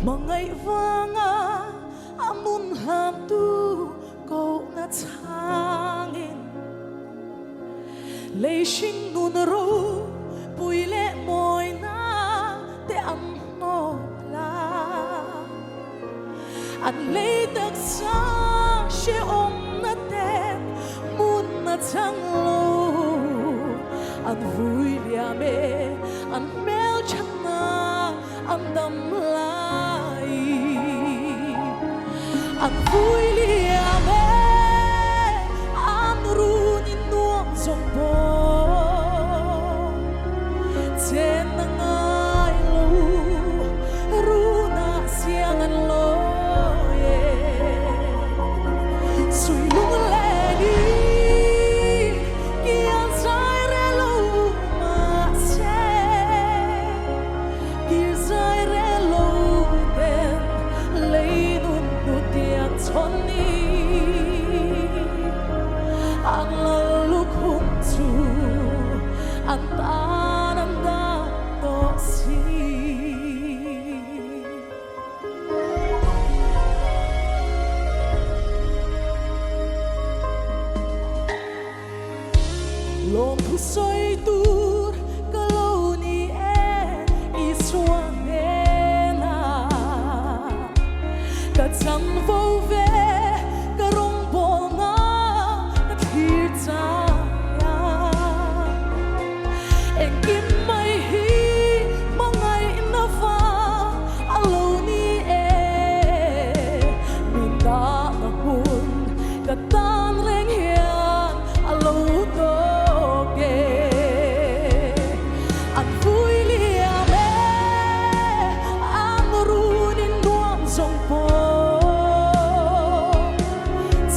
Mangai vanga amun hantu ko na tangin leishing nunro puile moi na te amno la an leitak sa she om na ten mun na tanglo an vui liame an mel chana an dam lai an vui liame an runin nuông sông po trên ngai lâu runa siang an lo ye sui lung le đi kian sai re lâu ma se kian sai re lâu ten lấy nun nu tiang chon ni ang laluk hung chu an tan an da to si lom thu soi tur kalau ni e suang na ka cham vo ve ka rong bol na ka thir cha ya en kim mai hi mangai na fa alo ni e min da na hun ka tan reng hian alo to ge an vui liame an runin nuông sông po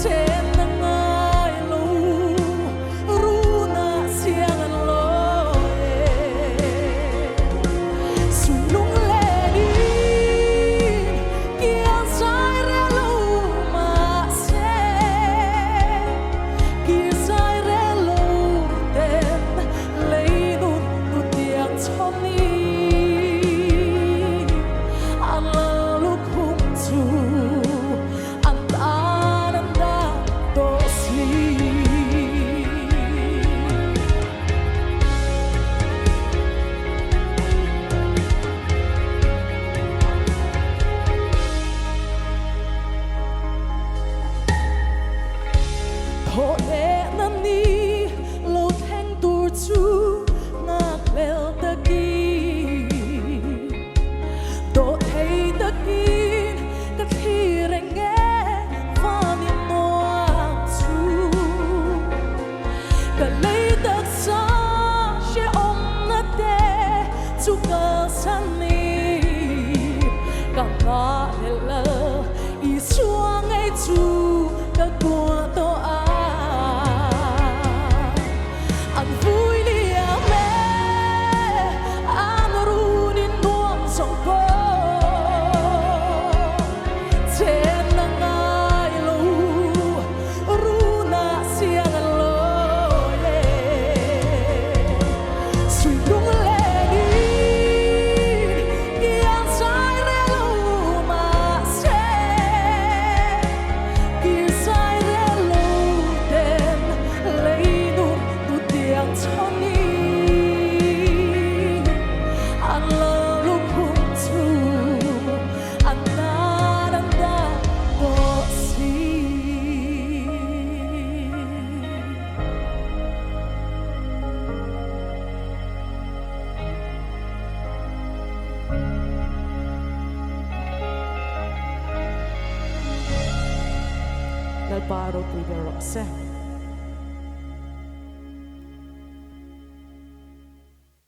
trên ngai lâu runa siang an lo sui lung le đi kian sai re lâu ma se kian sai re lâu ten lấy nun nu tiang chon ni an laluk hung chu an tan an da to si tho le na ni lo theng tur chu ngak lel ta ki do thei ta kin ka thi reng nge va ni mo chu ka lei ta sa she om na te chu ka san ni ka nga le la i suang ai chu ka kwa to a an vui liame an runin nuông sông po trên ngai lâu runa siang an lo ye sui lung le đi kian sai re lâu ma se kian sai re lâu ten lấy nun tu tiang chon ni an laluk hung chu an tan an da to si dal paro tu rose